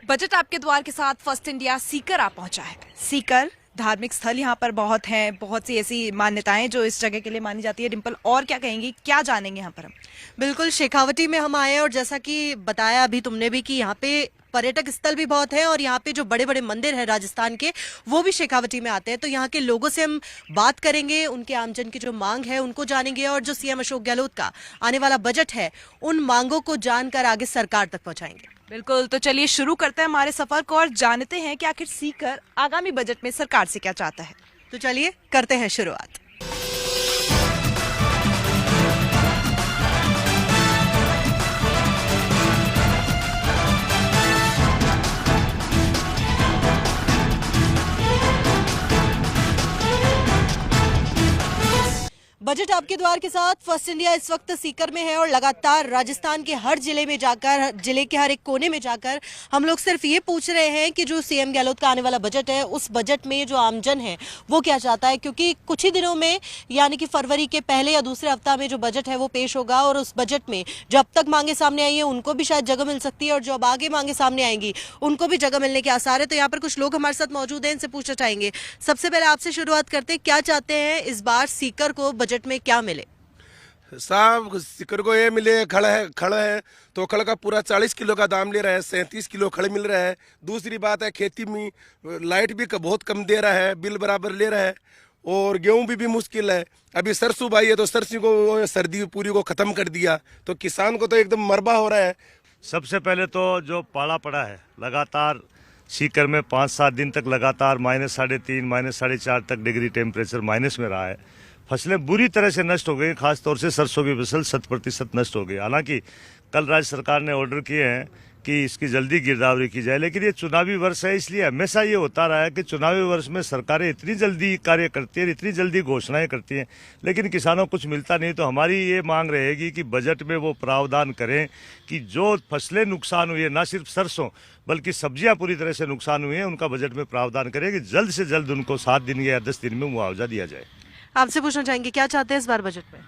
Budget आपके द्वार के साथ फर्स्ट इंडिया सीकर आप पहुंचा है। सीकर धार्मिक स्थल यहाँ पर बहुत हैं, बहुत सी ऐसी मान्यताएं जो इस जगह के लिए मानी जाती है। डिम्पल, और क्या कहेंगी, क्या जानेंगे यहाँ पर हम? बिल्कुल, शेखावटी में हम आए हैं और जैसा कि बताया अभी तुमने भी कि यहाँ पे पर्यटक स्थल भी बहुत है और यहाँ पे जो बड़े बड़े मंदिर हैं राजस्थान के वो भी शेखावटी में आते हैं। तो यहाँ के लोगों से हम बात करेंगे, उनके आमजन की जो मांग है उनको जानेंगे और जो सीएम अशोक गहलोत का आने वाला बजट है उन मांगों को जानकर आगे सरकार तक पहुंचाएंगे। बिल्कुल, तो चलिए शुरू करते हैं हमारे सफर को और जानते हैं कि आखिर सीकर आगामी बजट में सरकार से क्या चाहता है। तो चलिए करते हैं शुरुआत। बजट आपके द्वार के साथ फर्स्ट इंडिया इस वक्त सीकर में है और लगातार राजस्थान के हर जिले में जाकर, जिले के हर एक कोने में जाकर हम लोग सिर्फ ये पूछ रहे हैं कि जो सीएम गहलोत का आने वाला बजट है उस बजट में जो आमजन है वो क्या चाहता है, क्योंकि कुछ ही दिनों में यानी कि फरवरी के पहले या दूसरे हफ्ता में जो बजट है वो पेश होगा और उस बजट में जो अब तक मांगे सामने आई है उनको भी शायद जगह मिल सकती है और जो अब आगे मांगे सामने आएंगी उनको भी जगह मिलने के आसार है। तो यहाँ पर कुछ लोग हमारे साथ मौजूद हैं, इनसे पूछना चाहेंगे। सबसे पहले आपसे शुरुआत करते हैं, क्या चाहते हैं इस बार सीकर को बजट में क्या मिले? साहब, सीकर को ये मिले, खड़ है तो खड़ का पूरा 40 किलो का दाम ले रहा है, 37 किलो खड़ मिल रहा है। दूसरी बात है, खेती में लाइट भी बहुत कम दे रहा है, बिल बराबर ले रहा है और गेहूं भी मुश्किल है। अभी सरसों भाई है तो सरसों को सर्दी पूरी को ख़त्म कर दिया तो किसान को तो एकदम मरबा हो रहा है। सबसे पहले तो जो पाला पड़ा है लगातार सीकर में 5-7 दिन तक लगातार -3.5 -4.5 तक डिग्री टेम्परेचर माइनस में रहा है। फसलें बुरी तरह से नष्ट हो गई, खासतौर से सरसों की फसल 100% नष्ट हो गई। हालांकि कल राज्य सरकार ने ऑर्डर किए हैं कि इसकी जल्दी गिरदावरी की जाए, लेकिन ये चुनावी वर्ष है, इसलिए हमेशा ये होता रहा है कि चुनावी वर्ष में सरकारें इतनी जल्दी कार्य करती हैं, इतनी जल्दी घोषणाएं करती हैं, लेकिन किसानों को कुछ मिलता नहीं। तो हमारी ये मांग रहेगी कि बजट में वो प्रावधान करें कि जो फसलें नुकसान हुई है, ना सिर्फ सरसों बल्कि सब्जियां पूरी तरह से नुकसान हुई हैं, उनका बजट में प्रावधान करें कि जल्द से जल्द उनको 7 दिन या 10 दिन में मुआवजा दिया जाए। आपसे पूछना चाहेंगे, क्या चाहते हैं इस बार बजट में?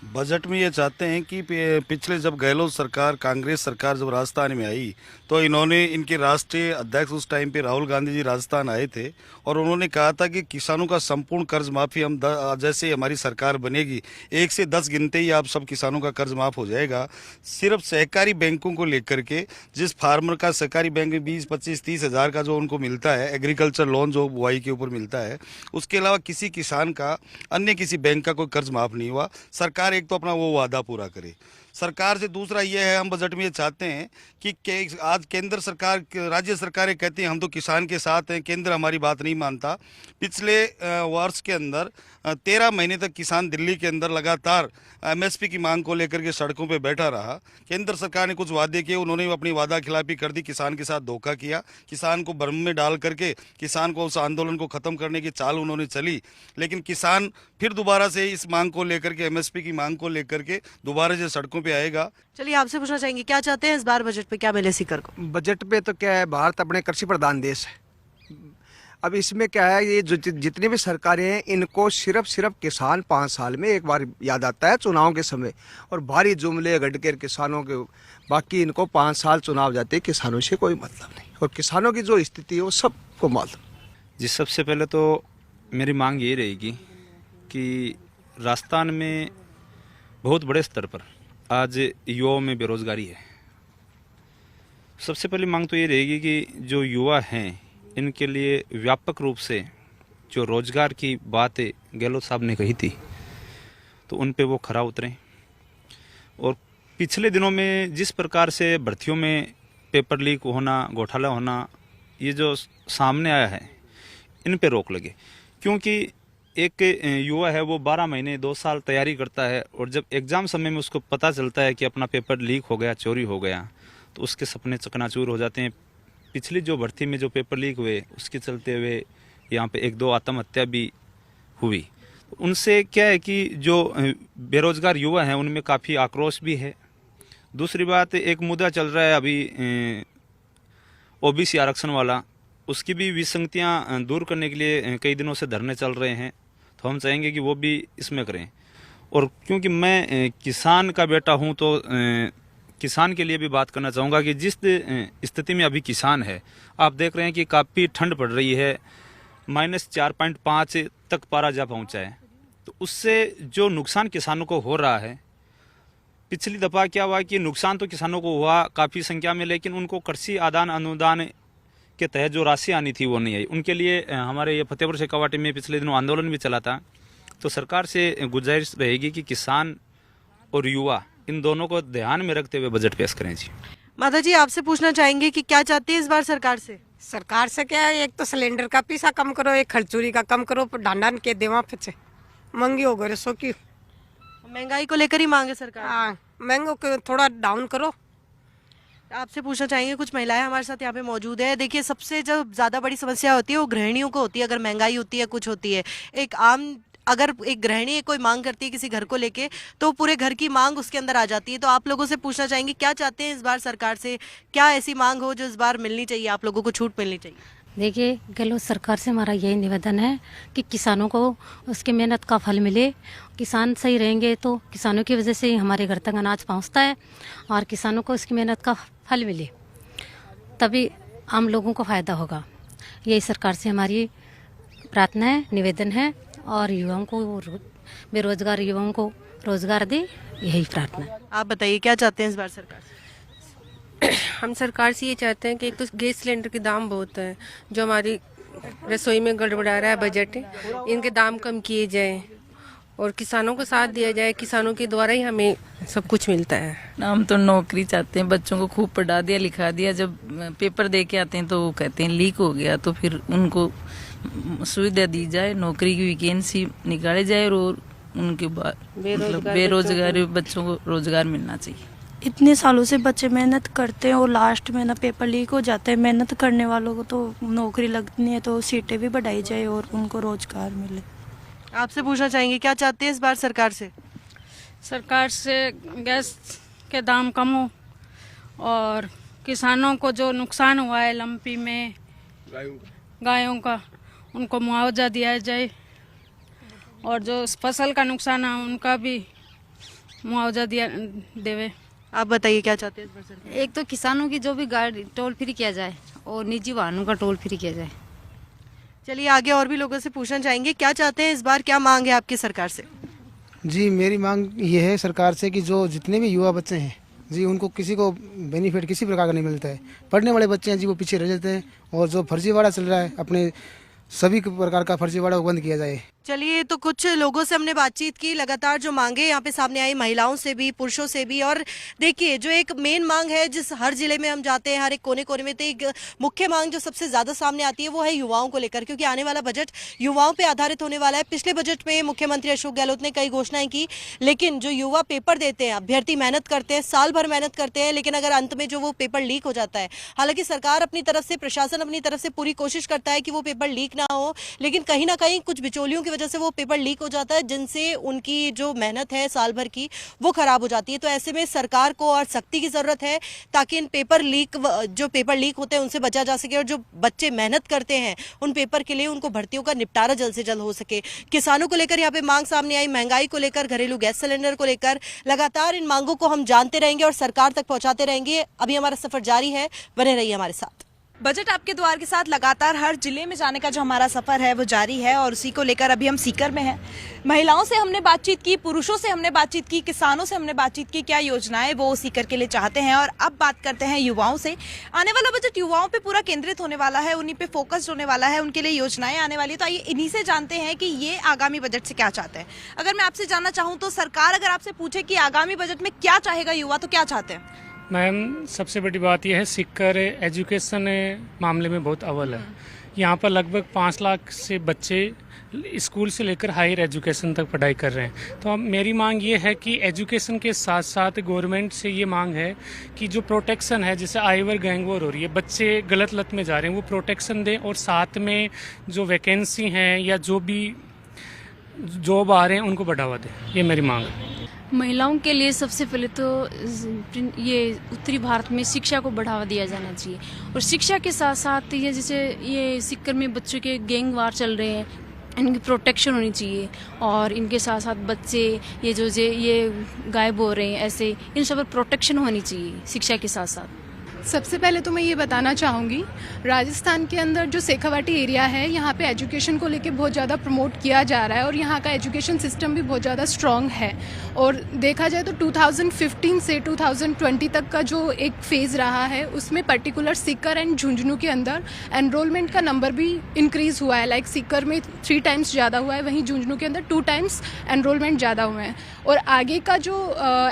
बजट में ये चाहते हैं कि पिछले जब गहलोत सरकार, कांग्रेस सरकार जब राजस्थान में आई तो इन्होंने, इनके राष्ट्रीय अध्यक्ष उस टाइम पे राहुल गांधी जी राजस्थान आए थे और उन्होंने कहा था कि किसानों का संपूर्ण कर्ज माफी हम जैसे हमारी सरकार बनेगी 1 से 10 गिनते ही आप सब किसानों का कर्ज माफ हो जाएगा। सिर्फ सहकारी बैंकों को लेकर के, जिस फार्मर का सहकारी बैंक में 20, 25, 30 हज़ार का जो उनको मिलता है एग्रीकल्चर लोन जो बुआई के ऊपर मिलता है, उसके अलावा किसी किसान का अन्य किसी बैंक का कोई कर्ज माफ नहीं हुआ। सरकार एक तो अपना वो वादा पूरा करे सरकार से। दूसरा ये है, हम बजट में ये चाहते हैं कि आज केंद्र सरकार, राज्य सरकारें कहती हैं हम तो किसान के साथ हैं, केंद्र हमारी बात नहीं मानता। पिछले वर्ष के अंदर 13 महीने तक किसान दिल्ली के अंदर लगातार एमएसपी की मांग को लेकर के सड़कों पे बैठा रहा। केंद्र सरकार ने कुछ वादे किए, उन्होंने अपनी वादा खिलाफी कर दी, किसान के साथ धोखा किया, किसान को भ्रम में डाल करके किसान को, उस आंदोलन को ख़त्म करने की चाल उन्होंने चली। लेकिन किसान फिर दोबारा से इस मांग को लेकर के, एमएसपी की मांग को लेकर के दोबारा से सड़कों पे आएगा। चलिए आपसे पूछना चाहेंगे, क्या चाहते हैं इस बार बजट पे क्या मिले सीकर को? बजट पे तो क्या है, भारत अपने कृषि प्रधान देश है। अब इसमें क्या है, ये जो जितनी भी सरकारें हैं इनको सिर्फ किसान 5 साल में एक बार याद आता है चुनाव के समय, और भारी जुमले गढ़कर किसानों के, बाकी इनको 5 साल चुनाव जाते हैं, किसानों से कोई मतलब नहीं और किसानों की जो स्थिति है वो सबको मालूम। जी, सबसे पहले तो मेरी मांग ये रहेगी कि राजस्थान में बहुत बड़े स्तर पर आज युवाओं में बेरोजगारी है। सबसे पहली मांग तो ये रहेगी कि जो युवा हैं इनके लिए व्यापक रूप से जो रोजगार की बात गहलोत साहब ने कही थी तो उन पे वो खरा उतरें। और पिछले दिनों में जिस प्रकार से भर्तियों में पेपर लीक होना, घोटाला होना, ये जो सामने आया है, इन पे रोक लगे। क्योंकि एक युवा है वो 12 महीने 2 साल तैयारी करता है और जब एग्ज़ाम समय में उसको पता चलता है कि अपना पेपर लीक हो गया, चोरी हो गया, तो उसके सपने चकनाचूर हो जाते हैं। पिछली जो भर्ती में जो पेपर लीक हुए उसके चलते हुए यहाँ पे 1-2 आत्महत्या भी हुई। उनसे क्या है कि जो बेरोजगार युवा हैं उनमें काफ़ी आक्रोश भी है। दूसरी बात, एक मुद्दा चल रहा है अभी ओबीसी आरक्षण वाला, उसकी भी विसंगतियाँ दूर करने के लिए कई दिनों से धरने चल रहे हैं, तो हम चाहेंगे कि वो भी इसमें करें। और क्योंकि मैं किसान का बेटा हूँ तो किसान के लिए भी बात करना चाहूँगा कि जिस स्थिति में अभी किसान है, आप देख रहे हैं कि काफ़ी ठंड पड़ रही है, -4.5 तक पारा जा पहुँचा है। तो उससे जो नुकसान किसानों को हो रहा है, पिछली दफ़ा क्या हुआ कि नुकसान तो किसानों को हुआ काफ़ी संख्या में, लेकिन उनको कृषि आदान अनुदान के तहत जो राशि आनी थी वो नहीं आई। उनके लिए हमारे ये फतेहपुर शेखावाटी में पिछले दिनों आंदोलन भी चला था। तो सरकार से गुजारिश रहेगी कि किसान और युवा इन दोनों को ध्यान में रखते हुए बजट पेश करें जी। माता जी, आपसे पूछना चाहेंगे कि क्या चाहते हैं इस बार सरकार से? सरकार से क्या है, एक तो सिलेंडर का पैसा कम करो, एक खर्चूरी का कम करो, डांडन के देवा फिर महंगी हो गए सो की। महंगाई को लेकर ही मांगे सरकार? हाँ, महंगो को थोड़ा डाउन करो। आपसे पूछना चाहेंगे, कुछ महिलाएं हमारे साथ यहाँ पे मौजूद है। देखिए, सबसे जो ज्यादा बड़ी समस्या होती है वो गृहिणियों को होती है। अगर महंगाई होती है, कुछ होती है, अगर एक गृहिणी कोई मांग करती है किसी घर को लेके, तो पूरे घर की मांग उसके अंदर आ जाती है। तो आप लोगों से पूछना चाहेंगे, क्या चाहते हैं इस बार सरकार से? क्या ऐसी मांग हो जो इस बार मिलनी चाहिए, आप लोगों को छूट मिलनी चाहिए? देखिए, गहलोत सरकार से हमारा यही निवेदन है कि किसानों को उसकी मेहनत का फल मिले। किसान सही रहेंगे तो किसानों की वजह से ही हमारे घर तक अनाज पहुंचता है, और किसानों को उसकी मेहनत का फल मिले तभी आम लोगों को फ़ायदा होगा। यही सरकार से हमारी प्रार्थना है, निवेदन है। और युवाओं को, बेरोजगार युवाओं को रोजगार दे, यही प्रार्थना है। आप बताइए, क्या चाहते हैं इस बार सरकार से? हम सरकार से ये चाहते हैं कि एक तो गैस सिलेंडर के दाम बहुत है, जो हमारी रसोई में गड़बड़ा रहा है बजट, इनके दाम कम किए जाए और किसानों को साथ दिया जाए। किसानों के द्वारा ही हमें सब कुछ मिलता है। हम तो नौकरी चाहते हैं, बच्चों को खूब पढ़ा दिया लिखा दिया, जब पेपर दे के आते हैं तो वो कहते हैं लीक हो गया, तो फिर उनको सुविधा दी जाए, नौकरी की वैकेंसी निकाली जाए और उनके बाद बेरोजगार बच्चों को रोजगार मिलना चाहिए। इतने सालों से बच्चे मेहनत करते हैं और लास्ट में ना पेपर लीक हो जाते हैं। मेहनत करने वालों को तो नौकरी लगनी है, तो सीटें भी बढ़ाई जाए और उनको रोजगार मिले। आपसे पूछना चाहेंगे, क्या चाहते हैं इस बार सरकार से? सरकार से गैस के दाम कम हो और किसानों को जो नुकसान हुआ है लंपी में गायों का, उनको मुआवजा दिया जाए, और जो फसल का नुकसान है उनका भी मुआवजा दिया देवे। आप बताइए, क्या चाहते हैं इस बार सरकार? एक तो किसानों की जो भी गाड़ी टोल फ्री किया जाए और निजी वाहनों का टोल फ्री किया जाए। चलिए, आगे और भी लोगों से पूछना चाहेंगे, क्या चाहते हैं इस बार, क्या मांग है आपकी सरकार से? जी, मेरी मांग ये है सरकार से कि जो जितने भी युवा बच्चे हैं जी, उनको किसी को बेनिफिट किसी प्रकार का नहीं मिलता है। पढ़ने वाले बच्चे हैं जी, वो पीछे रह जाते हैं, और जो फर्जीवाड़ा चल रहा है, अपने सभी प्रकार का फर्जीवाड़ा बंद किया जाए। चलिए, तो कुछ लोगों से हमने बातचीत की। लगातार जो मांगे यहाँ पे सामने आई, महिलाओं से भी, पुरुषों से भी। और देखिए, जो एक मेन मांग है, जिस हर जिले में हम जाते हैं, हर एक कोने कोने में, तो एक मुख्य मांग जो सबसे ज्यादा सामने आती है वो है युवाओं को लेकर, क्योंकि आने वाला बजट युवाओं पे आधारित होने वाला है। पिछले बजट में मुख्यमंत्री अशोक गहलोत ने कई घोषणाएं की, लेकिन जो युवा पेपर देते हैं, अभ्यर्थी मेहनत करते हैं, साल भर मेहनत करते हैं, लेकिन अगर अंत में जो वो पेपर लीक हो जाता है, हालांकि सरकार अपनी तरफ से, प्रशासन अपनी तरफ से पूरी कोशिश करता है कि वो पेपर लीक ना हो, लेकिन कहीं ना कहीं कुछ बिचौलियों की वजह से वो पेपर लीक हो जाता है, जिनसे उनकी जो मेहनत है साल भर की वो खराब हो जाती है। तो ऐसे में सरकार को और सख्ती की जरूरत है, ताकि इन पेपर लीक, जो पेपर लीक होते हैं उनसे बचा जा सके, और जो बच्चे मेहनत करते हैं उन पेपर के लिए, उनको भर्तियों का निपटारा जल्द से जल्द हो सके। किसानों को लेकर यहाँ पे मांग सामने आई, महंगाई को लेकर, घरेलू गैस सिलेंडर को लेकर। लगातार इन मांगों को हम जानते रहेंगे और सरकार तक पहुंचाते रहेंगे। अभी हमारा सफर जारी है, बने रहिए हमारे साथ। बजट आपके द्वार के साथ लगातार हर जिले में जाने का जो हमारा सफर है वो जारी है, और उसी को लेकर अभी हम सीकर में हैं। महिलाओं से हमने बातचीत की, पुरुषों से हमने बातचीत की, किसानों से हमने बातचीत की, क्या योजनाएं वो सीकर के लिए चाहते हैं। और अब बात करते हैं युवाओं से। आने वाला बजट युवाओं पे पूरा केंद्रित होने वाला है, उन्हीं पे फोकस्ड होने वाला है, उनके लिए योजनाएं आने वाली है। तो आइए इन्हीं से जानते हैं कि ये आगामी बजट से क्या चाहते हैं। अगर मैं आपसे जानना चाहूँ तो सरकार अगर आपसे पूछे कि आगामी बजट में क्या चाहेगा युवा, तो क्या चाहते हैं? मैम, सबसे बड़ी बात यह है, सीकर एजुकेशन मामले में बहुत अव्वल है। यहाँ पर लगभग 5 लाख से बच्चे स्कूल से लेकर हायर एजुकेशन तक पढ़ाई कर रहे हैं। तो अब मेरी मांग ये है कि एजुकेशन के साथ साथ गवर्नमेंट से ये मांग है कि जो प्रोटेक्शन है, जैसे आईवर गैंग वॉर हो रही है, बच्चे गलत लत में जा रहे हैं, वो प्रोटेक्शन दें, और साथ में जो वैकेंसी हैं या जो भी जॉब आ रहे हैं उनको बढ़ावा दें। ये मेरी मांग है। महिलाओं के लिए सबसे पहले तो ये उत्तरी भारत में शिक्षा को बढ़ावा दिया जाना चाहिए, और शिक्षा के साथ साथ ये जैसे ये सीकर में बच्चों के गैंग वार चल रहे हैं, इनकी प्रोटेक्शन होनी चाहिए, और इनके साथ साथ बच्चे ये गायब हो रहे हैं ऐसे, इन सब पर प्रोटेक्शन होनी चाहिए शिक्षा के साथ साथ। सबसे पहले तो मैं ये बताना चाहूँगी, राजस्थान के अंदर जो शेखावाटी एरिया है यहाँ पे एजुकेशन को लेके बहुत ज़्यादा प्रमोट किया जा रहा है और यहाँ का एजुकेशन सिस्टम भी बहुत ज़्यादा स्ट्रॉन्ग है। और देखा जाए तो 2015 से 2020 तक का जो एक फेज़ रहा है उसमें पर्टिकुलर सीकर एंड झुंझुनू के अंदर एनरोलमेंट का नंबर भी इंक्रीज़ हुआ है। लाइक सीकर में 3 टाइम्स ज़्यादा हुआ है, वहीं झुंझुनू के अंदर 2 टाइम्स एनरोलमेंट ज़्यादा हुए हैं। और आगे का जो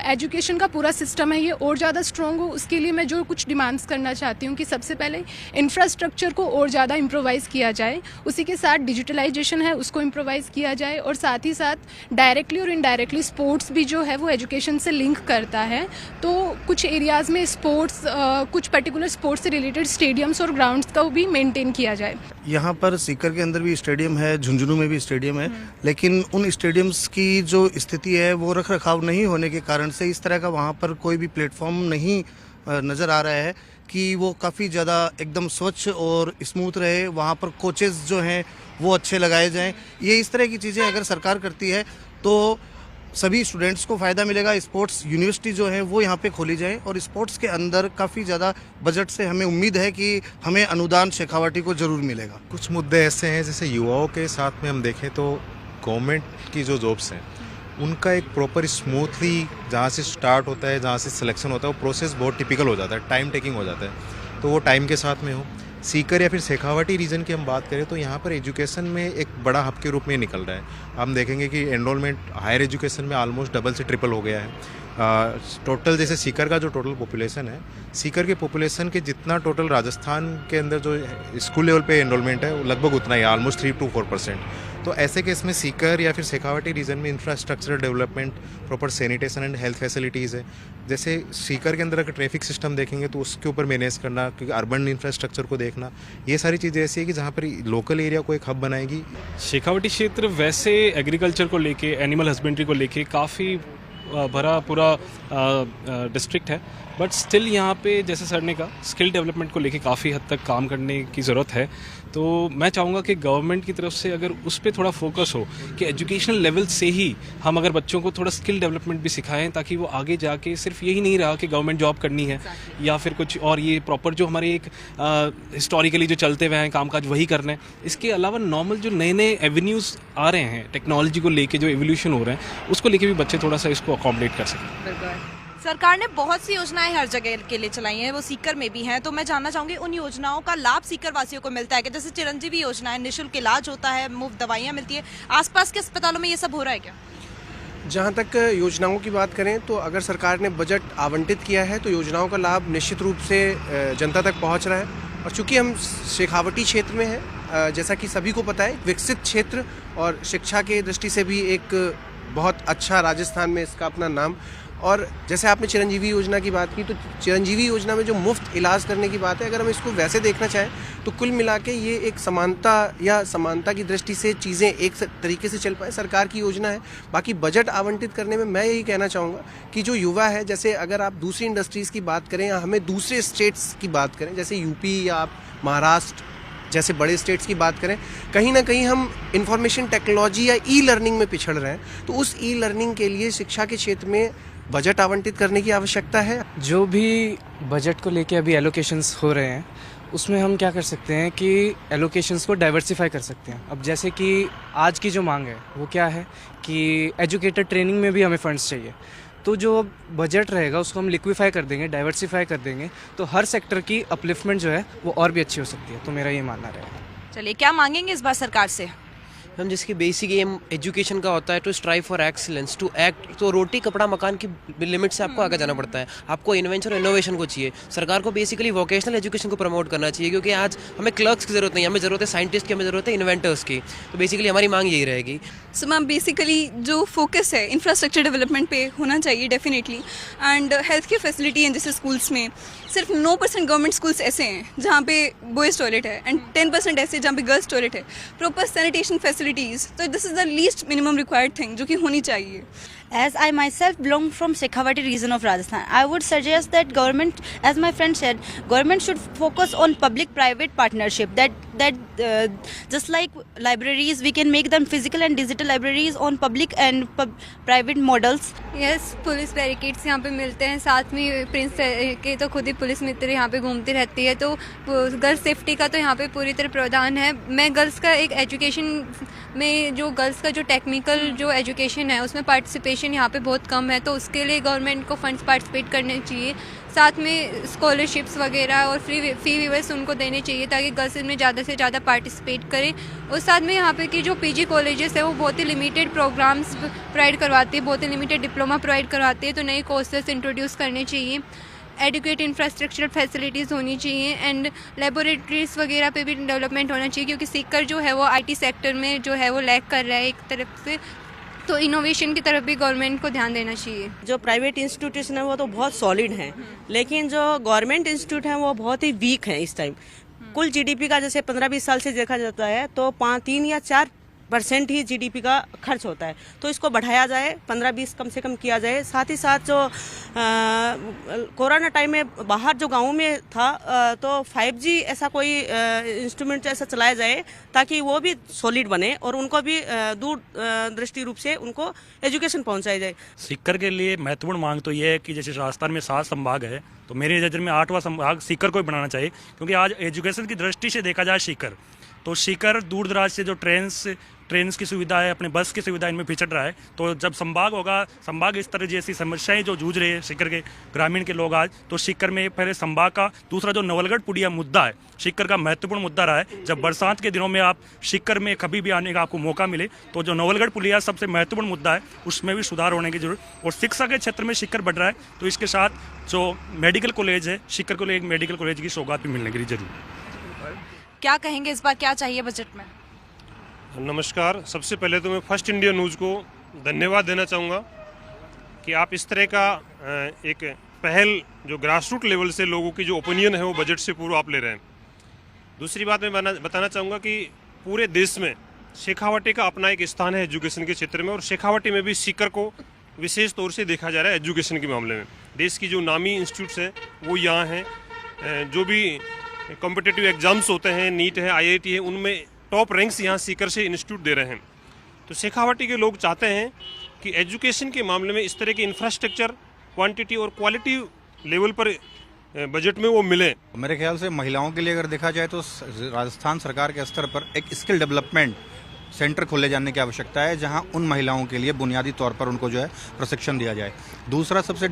एजुकेशन का पूरा सिस्टम है ये और ज़्यादा स्ट्रॉन्ग हो, उसके लिए मैं जो कुछ डिमांड्स करना चाहती हूँ कि सबसे पहले इंफ्रास्ट्रक्चर को और ज़्यादा इम्प्रोवाइज़ किया जाए, उसी के साथ डिजिटलाइजेशन है उसको इम्प्रोवाइज़ किया जाए, और साथ ही साथ डायरेक्टली और इनडायरेक्टली स्पोर्ट्स भी जो है वो एजुकेशन से लिंक करता है। तो कुछ एरियाज़ में स्पोर्ट्स, कुछ पर्टिकुलर स्पोर्ट्स से रिलेटेड स्टेडियम्स और ग्राउंड्स का भी मेंटेन किया जाए। यहाँ पर सीकर के अंदर भी स्टेडियम है, झुंझुनू में भी स्टेडियम है, लेकिन उन स्टेडियम्स की जो स्थिति है वो रख रखाव नहीं होने के कारण से इस तरह का वहाँ पर कोई भी प्लेटफॉर्म नहीं नज़र आ रहा है कि वो काफ़ी ज़्यादा एकदम स्वच्छ और स्मूथ रहे। वहाँ पर कोचेस जो हैं वो अच्छे लगाए जाएं। ये इस तरह की चीज़ें अगर सरकार करती है तो सभी स्टूडेंट्स को फ़ायदा मिलेगा। स्पोर्ट्स यूनिवर्सिटी जो है वो यहाँ पे खोली जाए और स्पोर्ट्स के अंदर काफ़ी ज़्यादा बजट से हमें उम्मीद है कि हमें अनुदान शेखावाटी को ज़रूर मिलेगा। कुछ मुद्दे ऐसे हैं जैसे युवाओं के साथ में हम देखें तो गवर्नमेंट की जो जॉब्स हैं उनका एक प्रॉपर स्मूथली जहाँ से स्टार्ट होता है, जहाँ से सिलेक्शन होता है, वो प्रोसेस बहुत टिपिकल हो जाता है, टाइम टेकिंग हो जाता है, तो वो टाइम के साथ में हो। सीकर या फिर शेखावाटी रीजन की हम बात करें तो यहाँ पर एजुकेशन में एक बड़ा हब के रूप में निकल रहा है। हम देखेंगे कि एनरोलमेंट हायर एजुकेशन में ऑलमोस्ट डबल से ट्रिपल हो गया है। टोटल जैसे सीकर का जो टोटल पॉपुलेशन है, सीकर के पॉपुलेशन के जितना टोटल राजस्थान के अंदर जो स्कूल लेवल पे एनरोलमेंट है वो लगभग उतना ही है, ऑलमोस्ट 3 to 4%। तो ऐसे केस में सीकर या फिर शेखावाटी रीजन में infrastructure development, proper sanitation and health facilities है। जैसे सीकर के अंदर अगर ट्रैफिक सिस्टम देखेंगे तो उसके ऊपर मैनेज करना, क्योंकि अर्बन इंफ्रास्ट्रक्चर को देखना, ये सारी चीज़ें ऐसी है कि जहाँ पर लोकल एरिया को एक हब बनाएगी। शेखावाटी क्षेत्र वैसे एग्रीकल्चर को लेके, एनिमल हस्बेंड्री को लेके काफ़ी भरा पूरा डिस्ट्रिक्ट है, बट स्टिल यहाँ पे जैसे सर ने कहा स्किल डेवलपमेंट को लेके काफ़ी हद तक काम करने की ज़रूरत है। तो मैं चाहूँगा कि गवर्नमेंट की तरफ से अगर उस पर थोड़ा फोकस हो कि एजुकेशनल लेवल से ही हम अगर बच्चों को थोड़ा स्किल डेवलपमेंट भी सिखाएं, ताकि वो आगे जाके सिर्फ यही नहीं रहा कि गवर्नमेंट जॉब करनी है या फिर कुछ और, ये प्रॉपर जो हमारे एक हिस्टोरिकली जो चलते हुए हैं कामकाज वही करना है। इसके अलावा नॉर्मल जो नए नए एवेन्यूज़ आ रहे हैं टेक्नोलॉजी को लेके, जो एवोल्यूशन हो रहे हैं, उसको लेके भी बच्चे थोड़ा सा इसको अकोमोडेट कर सकें। सरकार ने बहुत सी योजनाएं हर जगह के लिए चलाई हैं, वो सीकर में भी हैं, तो मैं जानना चाहूंगी उन योजनाओं का लाभ सीकर वासियों को मिलता है कि जैसे चिरंजीवी योजना है, निःशुल्क इलाज होता है, मुफ्त दवाइयां मिलती है, आसपास के अस्पतालों में ये सब हो रहा है क्या? जहाँ तक योजनाओं की बात करें तो अगर सरकार ने बजट आवंटित किया है तो योजनाओं का लाभ निश्चित रूप से जनता तक पहुँच रहा है। और चूँकि हम शेखावाटी क्षेत्र में हैं, जैसा कि सभी को पता है, विकसित क्षेत्र और शिक्षा के दृष्टि से भी एक बहुत अच्छा राजस्थान में इसका अपना नाम। और जैसे आपने चिरंजीवी योजना की बात की, तो चिरंजीवी योजना में जो मुफ्त इलाज करने की बात है, अगर हम इसको वैसे देखना चाहें तो कुल मिला के ये एक समानता की दृष्टि से चीज़ें एक तरीके से चल पाए, सरकार की योजना है। बाकी बजट आवंटित करने में मैं यही कहना चाहूँगा कि जो युवा है, जैसे अगर आप दूसरी इंडस्ट्रीज़ की बात करें या हमें दूसरे स्टेट्स की बात करें, जैसे यूपी या आप महाराष्ट्र जैसे बड़े स्टेट्स की बात करें, कहीं ना कहीं हम इंफॉर्मेशन टेक्नोलॉजी या ई लर्निंग में पिछड़ रहे हैं। तो उस ई लर्निंग के लिए शिक्षा के क्षेत्र में बजट आवंटित करने की आवश्यकता है। जो भी बजट को लेके अभी एलोकेशंस हो रहे हैं उसमें हम क्या कर सकते हैं कि एलोकेशंस को डाइवर्सिफाई कर सकते हैं। अब जैसे कि आज की जो मांग है वो क्या है कि एजुकेटर ट्रेनिंग में भी हमें फंड्स चाहिए, तो जो बजट रहेगा उसको हम लिक्विफाई कर देंगे, डाइवर्सिफाई कर देंगे, तो हर सेक्टर की अपलिफ्टमेंट जो है वो और भी अच्छी हो सकती है। तो मेरा ये मानना रहेगा। चलिए, क्या मांगेंगे इस बार सरकार से? हम जिसकी बेसिक एम एजुकेशन का होता है to strive for excellence, to act, तो रोटी कपड़ा मकान की लिमिट से आपको आगे जाना पड़ता है। आपको इन्वेंशन और इनोवेशन को चाहिए। सरकार को बेसिकली वोकेशनल एजुकेशन को प्रमोट करना चाहिए, क्योंकि आज हमें क्लर्क्स की जरूरत नहीं, हमें जरूरत है साइंटिस्ट की, हमें जरूरत है इन्वेंटर्स की। तो बेसिकली हमारी मांग यही रहेगी। सो मैम, बेसिकली जो फोकस है इंफ्रास्ट्रक्चर डेवलपमेंट पे होना चाहिए definitely, and health care facility है। जैसे स्कूल्स में सिर्फ 9% गवर्नमेंट स्कूल्स ऐसे हैं जहाँ पे बॉयज़ टॉयलेट है एंड 10% ऐसे जहाँ पे गर्ल्स टॉयलेट है। प्रॉपर सैनिटेशन फैसिलिटीज़, तो this is the least minimum required thing जो कि होनी चाहिए। As I myself belong from Shekhawati region of Rajasthan, I would suggest that government, as my friend said, government should focus on public-private partnership. That just like libraries, we can make them physical and digital libraries on public and private models. Yes police barricades यहाँ पे मिलते हैं, साथ में Prince के तो खुद ही police मित्र यहाँ पे घूमती रहती है, तो गर्ल्स सेफ्टी का तो यहाँ पे पूरी तरह प्रावधान है। मैं गर्ल्स का एक एजुकेशन में जो गर्ल्स का जो टेक्निकल जो एजुकेशन है उसमें पार्टिसिपेशन यहाँ पे बहुत कम है, तो उसके लिए गवर्नमेंट को फंड्स पार्टिसिपेट करने चाहिए, साथ में स्कॉलरशिप्स वगैरह और फ्री फी वेवर्स उनको देने चाहिए ताकि गर्ल्स में ज़्यादा से ज़्यादा पार्टिसिपेट करें। और साथ में यहाँ पे की जो पीजी कॉलेजेस है वो बहुत ही लिमिटेड प्रोग्राम्स प्रोवाइड करवाती है, बहुत ही लिमिटेड डिप्लोमा प्रोवाइड करवाती है, तो नए कोर्सेज इंट्रोड्यूस करने चाहिए, एडुकेट इंफ्रास्ट्रक्चर फैसिलिटीज़ होनी चाहिए एंड लेबोरेटरीज वगैरह पे भी डेवलपमेंट होना चाहिए, क्योंकि सीकर जो है वो आईटी सेक्टर में जो है वो लैग कर रहा है एक तरफ से, तो इनोवेशन की तरफ भी गवर्नमेंट को ध्यान देना चाहिए। जो प्राइवेट इंस्टीट्यूशन है वो तो बहुत सॉलिड हैं, लेकिन जो गवर्नमेंट इंस्टीट्यूट हैं वो बहुत ही वीक हैं इस टाइम। कुल जीडीपी का जैसे 15-20 साल से देखा जाता है तो 3 या 4% ही जीडीपी का खर्च होता है, तो इसको बढ़ाया जाए, 15-20 कम से कम किया जाए। साथ ही साथ जो कोरोना टाइम में बाहर जो गाँव में था तो 5G ऐसा कोई इंस्ट्रूमेंट ऐसा चलाया जाए ताकि वो भी सॉलिड बने और उनको भी दूर दृष्टि रूप से उनको एजुकेशन पहुंचाई जाए। सीकर के लिए महत्वपूर्ण मांग तो ये है कि जैसे राजस्थान में 7 संभाग है, तो मेरे नज़र में 8वां संभाग सीकर को ही बनाना चाहिए, क्योंकि आज एजुकेशन की दृष्टि से देखा जाए सीकर, तो सीकर दूर दराज से जो ट्रेन की सुविधा है, अपने बस की सुविधा इनमें पिछड़ रहा है, तो जब संभाग होगा, संभाग इस तरह जैसी समस्याएं जो जूझ रहे हैं सीकर के ग्रामीण के लोग आज, तो सीकर में पहले संभाग का, दूसरा जो नवलगढ़ पुड़िया मुद्दा है सीकर का महत्वपूर्ण मुद्दा रहा है। जब बरसात के दिनों में आप सीकर में कभी भी आने का आपको मौका मिले तो जो नवलगढ़ पुलिया सबसे महत्वपूर्ण मुद्दा है उसमें भी सुधार होने की जरूरत, और शिक्षा के क्षेत्र में सीकर बढ़ रहा है, तो इसके साथ जो मेडिकल कॉलेज है सीकर को एक मेडिकल कॉलेज की सौगात भी मिलने के लिए जरूर। क्या कहेंगे इस बार, क्या चाहिए बजट में? नमस्कार, सबसे पहले तो मैं फर्स्ट इंडिया न्यूज़ को धन्यवाद देना चाहूँगा कि आप इस तरह का एक पहल जो ग्रास रूट लेवल से लोगों की जो ओपिनियन है वो बजट से पूर्व आप ले रहे हैं। दूसरी बात मैं बताना चाहूँगा कि पूरे देश में शेखावाटी का अपना एक स्थान है एजुकेशन के क्षेत्र में, और शेखावाटी में भी सीकर को विशेष तौर से देखा जा रहा है एजुकेशन के मामले में। देश की जो नामी इंस्टीट्यूट्स हैं वो यहाँ हैं, जो भी कॉम्पिटिटिव एग्जाम्स होते हैं, नीट है, IIT है, उनमें टॉप रैंक्स यहाँ सीकर से इंस्टीट्यूट दे रहे हैं। तो शेखावाटी के लोग चाहते हैं कि एजुकेशन के मामले में इस तरह के इंफ्रास्ट्रक्चर क्वांटिटी और क्वालिटी लेवल पर बजट में वो मिले। मेरे ख्याल से महिलाओं के लिए अगर देखा जाए तो राजस्थान सरकार के स्तर पर एक स्किल डेवलपमेंट सेंटर खोले जाने की आवश्यकता है, जहां उन महिलाओं के लिए बुनियादी तौर पर उनको जो है प्रशिक्षण दिया जाए। दूसरा सबसे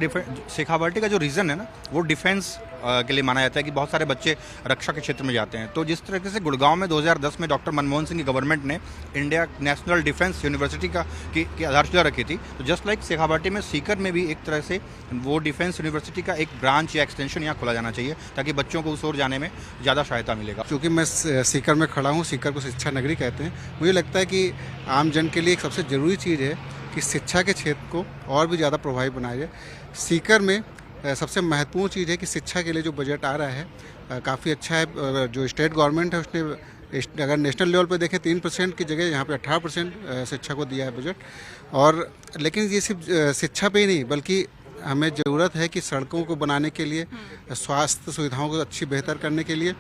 शेखावाटी का जो रीज़न है ना वो डिफेंस के लिए माना जाता है कि बहुत सारे बच्चे रक्षा के क्षेत्र में जाते हैं। तो जिस तरीके से गुड़गांव में 2010 में डॉक्टर मनमोहन सिंह की गवर्नमेंट ने इंडिया नेशनल डिफेंस यूनिवर्सिटी की आधारशिला रखी थी, तो जस्ट लाइक शेखावाटी में सीकर में भी एक तरह से वो डिफेंस यूनिवर्सिटी का एक ब्रांच या एक्सटेंशन यहाँ खोला जाना चाहिए ताकि बच्चों को उस ओर जाने में ज़्यादा सहायता मिलेगा। क्योंकि मैं सीकर में खड़ा हूँ, सीकर को शिक्षा नगरी कहते हैं, मुझे लगता है कि आम जन के लिए एक सबसे ज़रूरी चीज़ है कि शिक्षा के क्षेत्र को और भी ज़्यादा प्रभावी बनाया जाए। सीकर में सबसे महत्वपूर्ण चीज़ है कि शिक्षा के लिए जो बजट आ रहा है काफ़ी अच्छा है। जो स्टेट गवर्नमेंट है उसने अगर नेशनल लेवल पर देखें 3% की जगह यहाँ पे 18% शिक्षा को दिया है बजट। और लेकिन ये सिर्फ शिक्षा पे ही नहीं बल्कि हमें ज़रूरत है कि सड़कों को बनाने के लिए, स्वास्थ्य सुविधाओं को अच्छी बेहतर करने के लिए,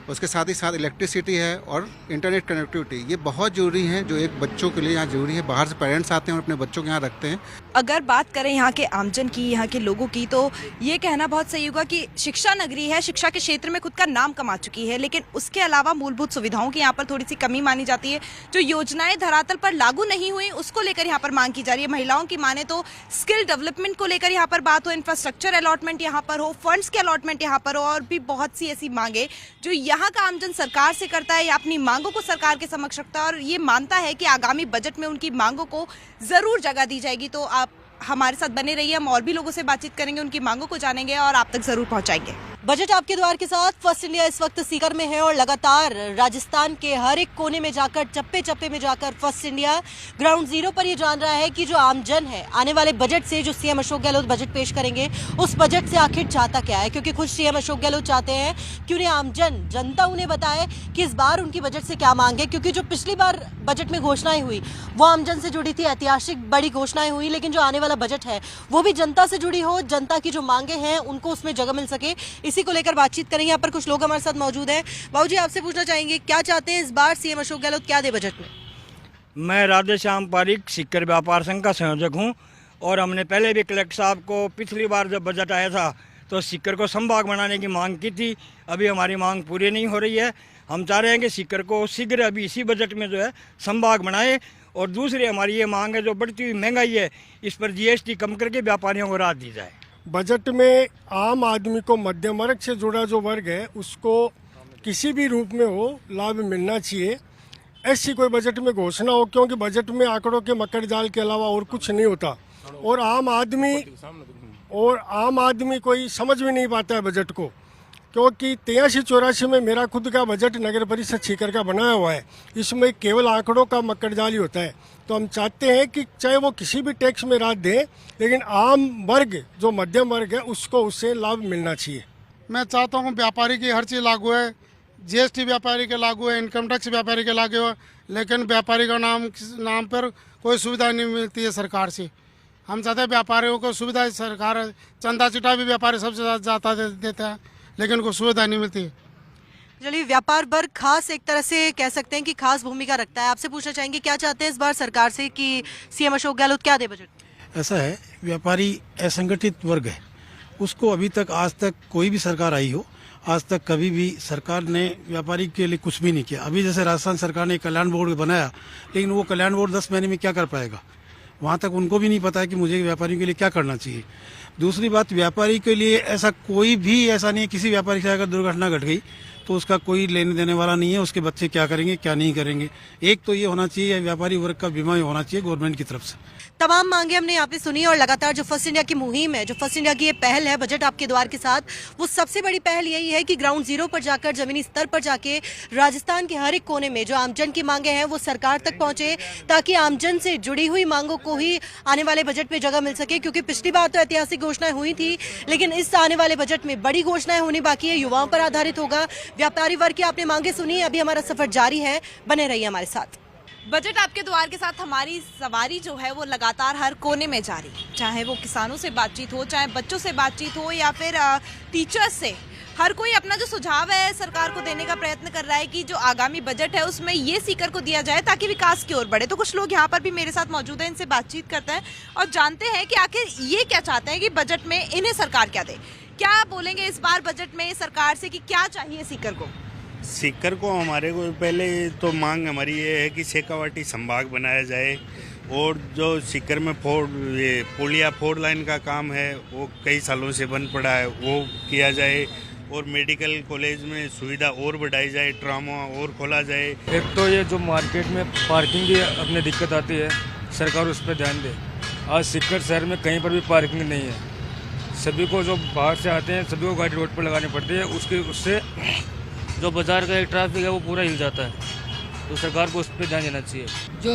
उसके साथ ही साथ इलेक्ट्रिसिटी है और इंटरनेट कनेक्टिविटी, ये बहुत ज़रूरी है जो एक बच्चों के लिए यहाँ ज़रूरी है। बाहर से पेरेंट्स आते हैं और अपने बच्चों को यहाँ रखते हैं। अगर बात करें यहाँ के आमजन की, यहाँ के लोगों की, तो ये कहना बहुत सही होगा कि शिक्षा नगरी है, शिक्षा के क्षेत्र में खुद का नाम कमा चुकी है, लेकिन उसके अलावा मूलभूत सुविधाओं की यहाँ पर थोड़ी सी कमी मानी जाती है। जो योजनाएं धरातल पर लागू नहीं हुई उसको लेकर यहाँ पर मांग की जा रही है। महिलाओं की माने तो स्किल डेवलपमेंट को लेकर यहाँ पर बात हो, इंफ्रास्ट्रक्चर अलॉटमेंट यहाँ पर हो, फंड्स के अलॉटमेंट यहाँ पर हो, और भी बहुत सी ऐसी मांगे जो यहाँ का आमजन सरकार से करता है या अपनी मांगों को सरकार के समक्ष रखता है, और ये मानता है कि आगामी बजट में उनकी मांगों को जरूर जगह दी जाएगी। तो आप हमारे साथ बने रहिए, हम और भी लोगों से बातचीत करेंगे, उनकी मांगों को जानेंगे और आप तक जरूर पहुंचाएंगे। बजट आपके द्वार के साथ फर्स्ट इंडिया इस वक्त सीकर में है और लगातार राजस्थान के हर एक कोने में जाकर, चप्पे चप्पे में जाकर फर्स्ट इंडिया ग्राउंड जीरो पर ये जान रहा है कि जो आमजन है आने वाले बजट से, जो सीएम अशोक गहलोत बजट पेश करेंगे, उस बजट से आखिर चाहता क्या है। क्योंकि खुद सीएम अशोक गहलोत चाहते हैं कि उन्हें आमजन, जनता उन्हें बताए कि इस बार उनकी बजट से क्या मांग है। क्योंकि जो पिछली बार बजट में घोषणाएं हुई वो आमजन से जुड़ी थी, ऐतिहासिक बड़ी घोषणाएं हुई, लेकिन जो आने वाला बजट है वो भी जनता से जुड़ी हो, जनता की जो मांगे हैं उनको उसमें जगह मिल सके। इसी को लेकर बातचीत करेंगे। यहाँ पर कुछ लोग हमारे साथ मौजूद हैं। बाबू जी, आपसे पूछना चाहेंगे, क्या चाहते हैं इस बार सीएम अशोक गहलोत, क्या दे बजट में? मैं राधे श्याम पारिक, सीकर व्यापार संघ का संयोजक हूँ और हमने पहले भी कलेक्टर साहब को पिछली बार जब बजट आया था तो सीकर को संभाग बनाने की मांग की थी। अभी हमारी मांग पूरी नहीं हो रही है। हम चाह रहे हैं कि सीकर को शीघ्र अभी इसी बजट में जो है संभाग बनाए। और दूसरी हमारी ये मांग है, जो बढ़ती हुई महंगाई है, इस पर जीएसटी कम करके व्यापारियों को राहत दी जाए। बजट में आम आदमी को, मध्यम वर्ग से जुड़ा जो वर्ग है उसको किसी भी रूप में हो लाभ मिलना चाहिए। ऐसी कोई बजट में घोषणा हो, क्योंकि बजट में आंकड़ों के मकर जाल के अलावा और कुछ नहीं होता और आम आदमी कोई समझ भी नहीं पाता है बजट को। क्योंकि 83-84 में मेरा खुद का बजट नगर परिषद सीकर का बनाया हुआ है, इसमें केवल आंकड़ों का मकर जाल ही होता है। तो हम चाहते हैं कि चाहे वो किसी भी टैक्स में राहत दें, लेकिन आम वर्ग, जो मध्यम वर्ग है, उसको उससे लाभ मिलना चाहिए। मैं चाहता हूँ व्यापारी की हर चीज़ लागू है, जीएसटी व्यापारी के लागू है, इनकम टैक्स व्यापारी के लागू है, लेकिन व्यापारी का नाम पर कोई सुविधा नहीं मिलती है सरकार से। हम चाहते हैं व्यापारियों को सुविधा, सरकार चंदा चिटा भी व्यापारी सबसे ज़्यादा देता है, लेकिन कोई सुविधा नहीं मिलती। चलिए, व्यापार वर्ग खास, एक तरह से कह सकते हैं कि खास भूमिका रखता है। आपसे पूछना चाहेंगे, क्या चाहते हैं इस बार सरकार से कि सीएम अशोक गहलोत क्या दे बजट? ऐसा है, व्यापारी असंगठित वर्ग है, उसको अभी तक, आज तक कोई भी सरकार आई हो, आज तक कभी भी सरकार ने व्यापारी के लिए कुछ भी नहीं किया। अभी जैसे राजस्थान सरकार ने कल्याण बोर्ड बनाया, लेकिन वो कल्याण बोर्ड 10 महीने में क्या कर पाएगा? वहाँ तक उनको भी नहीं पता है कि मुझे व्यापारियों के लिए क्या करना चाहिए। दूसरी बात, व्यापारी के लिए ऐसा कोई भी ऐसा नहीं है, किसी व्यापारी से अगर दुर्घटना घट गई तो उसका कोई लेने देने वाला नहीं है, उसके बच्चे क्या करेंगे क्या नहीं करेंगे। एक तो ये होना चाहिए, व्यापारी वर्ग का बीमा होना चाहिए गवर्नमेंट की तरफ से। तमाम मांगे हमने यहाँ पे सुनी और लगातार जो फर्स्ट इंडिया की मुहिम है, जो फर्स्ट इंडिया की ये पहल है बजट आपके द्वार के साथ, वो सबसे बड़ी पहल यही है कि ग्राउंड जीरो पर जाकर, जमीनी स्तर पर जाके राजस्थान के हर एक कोने में जो आमजन की मांगे हैं वो सरकार तक पहुंचे, ताकि आमजन से जुड़ी हुई मांगों को ही आने वाले बजट में जगह मिल सके। क्योंकि पिछली बार तो ऐतिहासिक घोषणाएं हुई थी, लेकिन इस आने वाले बजट में बड़ी घोषणाएं होनी बाकी है, युवाओं पर आधारित होगा। व्यापारी वर्ग की आपने मांगे सुनी, अभी हमारा सफर जारी है, बने रहिए हमारे साथ। बजट आपके द्वार के साथ हमारी सवारी जो है वो लगातार हर कोने में जारी, चाहे वो किसानों से बातचीत हो, चाहे बच्चों से बातचीत हो, या फिर टीचर्स से। हर कोई अपना जो सुझाव है सरकार को देने का प्रयत्न कर रहा है कि जो आगामी बजट है उसमें ये सीकर को दिया जाए ताकि विकास की ओर बढ़े। तो कुछ लोग यहाँ पर भी मेरे साथ मौजूद हैं, इनसे बातचीत करते हैं और जानते हैं कि आखिर ये क्या चाहते हैं कि बजट में इन्हें सरकार क्या दे। क्या बोलेंगे इस बार बजट में सरकार से कि क्या चाहिए सीकर को? सीकर को हमारे को पहले तो मांग हमारी ये है कि शेखावाटी संभाग बनाया जाए और जो सीकर में पुलिया 4 लाइन का काम है वो कई सालों से बंद पड़ा है, वो किया जाए और मेडिकल कॉलेज में सुविधा और बढ़ाई जाए, ट्रामा और खोला जाए। एक तो ये जो मार्केट में पार्किंग की अपने दिक्कत आती है, सरकार उस पर ध्यान दे। आज सीकर शहर में कहीं पर भी पार्किंग नहीं है, सभी को जो बाहर से आते हैं सभी को गाड़ी रोड पर लगानी पड़ती है, उससे जो बाजार का एक ट्रैफिक है वो पूरा हिल जाता है। तो सरकार को उस पर ध्यान देना चाहिए। जो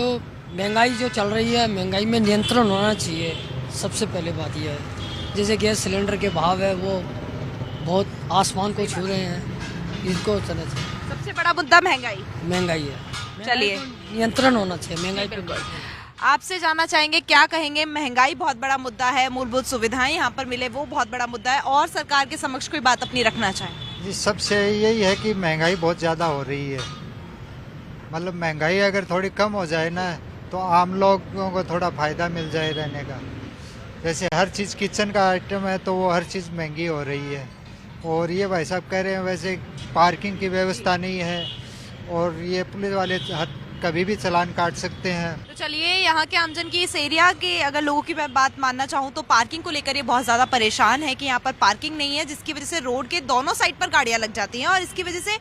महंगाई जो चल रही है, महंगाई में नियंत्रण होना चाहिए, सबसे पहले बात यह है। जैसे गैस सिलेंडर के भाव है वो बहुत आसमान को छू रहे हैं, इसको चलना चाहिए। सबसे बड़ा मुद्दा महंगाई है। चलिए, नियंत्रण होना चाहिए महंगाई पर। आपसे जानना चाहेंगे, क्या कहेंगे? महंगाई बहुत बड़ा मुद्दा है, मूलभूत सुविधाएं यहाँ पर मिले वो बहुत बड़ा मुद्दा है, और सरकार के समक्ष कोई बात अपनी रखना चाहें? जी, सबसे यही है कि महंगाई बहुत ज़्यादा हो रही है। मतलब महंगाई अगर थोड़ी कम हो जाए ना तो आम लोगों को थोड़ा फ़ायदा मिल जाए रहने का। जैसे हर चीज़ किचन का आइटम है तो वो हर चीज़ महंगी हो रही है। और ये भाई साहब कह रहे हैं वैसे पार्किंग की व्यवस्था नहीं है और ये पुलिस वाले कभी भी चालान काट सकते हैं। तो चलिए, यहाँ के आमजन की इस एरिया के अगर लोगों की मैं बात मानना चाहूँ तो पार्किंग को लेकर ये बहुत ज़्यादा परेशान है कि यहाँ पर पार्किंग नहीं है, जिसकी वजह से रोड के दोनों साइड पर गाड़ियाँ लग जाती हैं और इसकी वजह से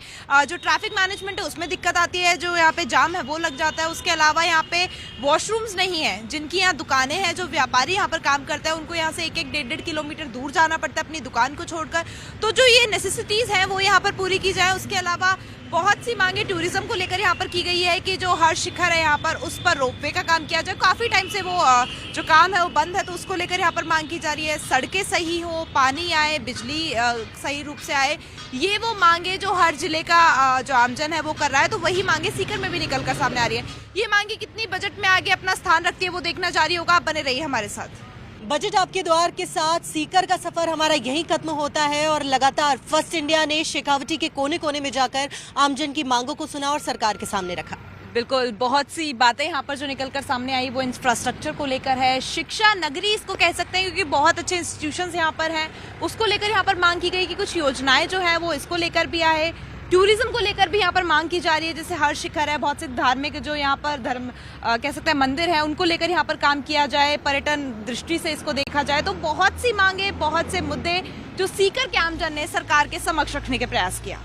जो ट्रैफिक मैनेजमेंट है उसमें दिक्कत आती है, जो यहाँ पे जाम है वो लग जाता है। उसके अलावा यहाँ पे वॉशरूम्स नहीं है, जिनकी यहाँ दुकानें हैं, जो व्यापारी यहाँ पर काम करते हैं उनको यहाँ से 1-1, 1.5 किलोमीटर दूर जाना पड़ता है अपनी दुकान को छोड़कर। तो जो ये नेसेसिटीज़ हैं वो यहाँ पर पूरी की जाए। उसके अलावा बहुत सी मांगे टूरिज्म को लेकर यहाँ पर की गई है कि जो हर शिखर है यहाँ पर उस पर रोपवे का काम किया जाए। काफ़ी टाइम से वो जो काम है वो बंद है, तो उसको लेकर यहाँ पर मांग की जा रही है। सड़कें सही हो, पानी आए, बिजली सही रूप से आए, ये वो मांगे जो हर जिले का जो आमजन है वो कर रहा है। तो वही मांगे सीकर में भी निकल कर सामने आ रही है। ये मांगे कितनी बजट में आगे अपना स्थान रखती है वो देखना जारी होगा। आप बने रहिए हमारे साथ। बजट आपके द्वार के साथ सीकर का सफर हमारा यहीं खत्म होता है और लगातार फर्स्ट इंडिया ने शेखावटी के कोने कोने में जाकर आमजन की मांगों को सुना और सरकार के सामने रखा। बिल्कुल, बहुत सी बातें यहाँ पर जो निकलकर सामने आई वो इंफ्रास्ट्रक्चर को लेकर है, शिक्षा नगरी इसको कह सकते हैं क्योंकि बहुत अच्छे इंस्टीट्यूशंस यहाँ पर हैं, उसको लेकर यहाँ पर मांग की गई कि कुछ योजनाएं जो है वो इसको लेकर भी आए। टूरिज्म को लेकर भी यहाँ पर मांग की जा रही है, जैसे हर शिखर है, बहुत से धार्मिक जो यहाँ पर धर्म कह सकते हैं मंदिर है, उनको लेकर यहाँ पर काम किया जाए, पर्यटन दृष्टि से इसको देखा जाए। तो बहुत सी मांगे, बहुत से मुद्दे जो सीकर के आमजन ने सरकार के समक्ष रखने के प्रयास किया।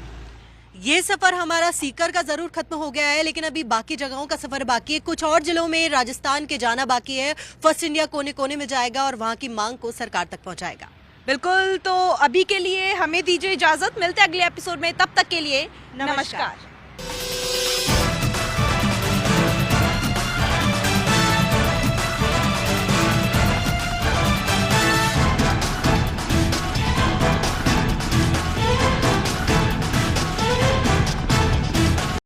ये सफर हमारा सीकर का जरूर खत्म हो गया है, लेकिन अभी बाकी जगहों का सफर बाकी है। कुछ और जिलों में राजस्थान के जाना बाकी है। फर्स्ट इंडिया कोने कोने में जाएगा और वहाँ की मांग को सरकार तक पहुँचाएगा। बिल्कुल, तो अभी के लिए हमें दीजिए इजाजत, मिलते हैं अगले एपिसोड में, तब तक के लिए नमस्कार।